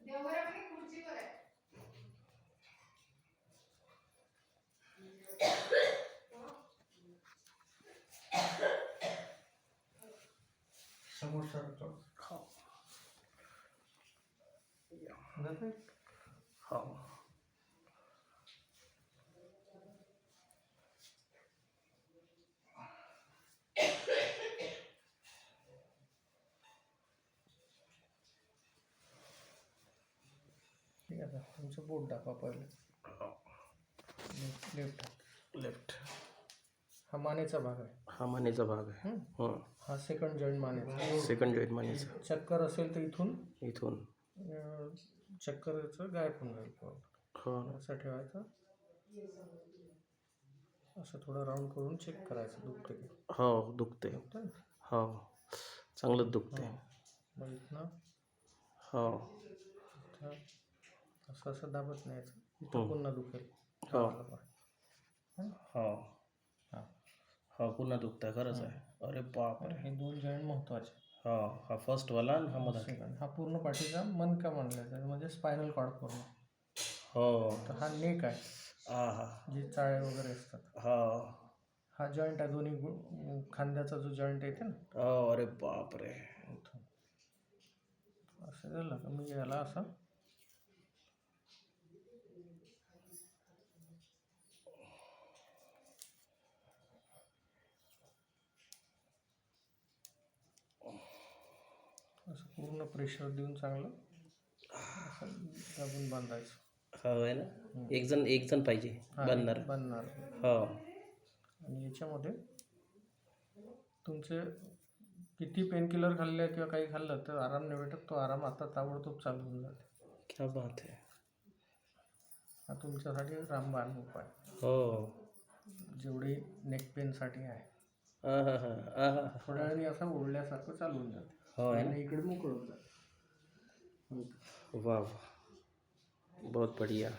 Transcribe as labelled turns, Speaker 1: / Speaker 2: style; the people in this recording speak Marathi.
Speaker 1: देवघरामध्ये खुर्चीवर आहे.
Speaker 2: समोर सरतो. जाते?
Speaker 3: हो.
Speaker 2: ठीक आहे, तुमचं बोट दाखवा पहिले. लेफ्ट.
Speaker 3: लेफ्ट.
Speaker 2: हा मानेचा भाग आहे.
Speaker 3: हा मानेचा भाग आहे.
Speaker 2: हा सेकंड जॉईंट मानेचा.
Speaker 3: सेकंड जॉईंट मानेचा.
Speaker 2: चक्कर असेल तर इथून
Speaker 3: इथून
Speaker 2: चक्करचं गायब होऊन जाईल.
Speaker 3: हो.
Speaker 2: असं ठेवायचं, असं थोडं राऊंड करून चेक करायचं दुखते की.
Speaker 3: हो, दुखते. हो, चांगलंच दुखते.
Speaker 2: मग इथनं
Speaker 3: हो.
Speaker 2: असं असं दाबत नाही यायचं, इथं पुन्हा दुखेल.
Speaker 3: हो.
Speaker 2: हो,
Speaker 3: हो, पुन्हा दुखतंय, खरंच आहे. अरे बापरे.
Speaker 2: हे दोन जॉईंट महत्वाचे.
Speaker 3: हो, हा फर्स्टवाला आणि हा मधातला.
Speaker 2: सेकंड. हा पूर्ण पाठीचा मणका मानला जातो, म्हणजे स्पायनल कॉर्ड पूर्ण.
Speaker 3: हो.
Speaker 2: तर हा नेक आहे, जे चाळे वगैरे असतात.
Speaker 3: हो.
Speaker 2: हा जॉईंट आहे, दोन्ही खांद्याचा जो जॉईंट येते ना.
Speaker 3: हो. अरे बापरे.
Speaker 2: असं झालं का मी याला असं असं पूर्ण प्रेशर देऊन चांगलं असं दाबून बांधायचं.
Speaker 3: हो आहे ना. एक जण पाहिजे बांधणार. हो.
Speaker 2: आणि याच्यामध्ये तुमचे किती पेनकिलर खाल्ले किंवा काही खाल्लं तर आराम नाही भेटत. तो आराम आता ताबडतोब चालू होऊन जाते.
Speaker 3: क्या बात आहे.
Speaker 2: हा तुमच्यासाठी रामबाण उपाय.
Speaker 3: हो.
Speaker 2: जेवढी नेक पेनसाठी आहे. थोड्या वेळाने असं ओढल्यासारखं चालू होऊन जाते.
Speaker 3: हो आहे ना.
Speaker 2: इकडे मोकळं होऊन जाते.
Speaker 3: वाह, बहुत बढ़िया.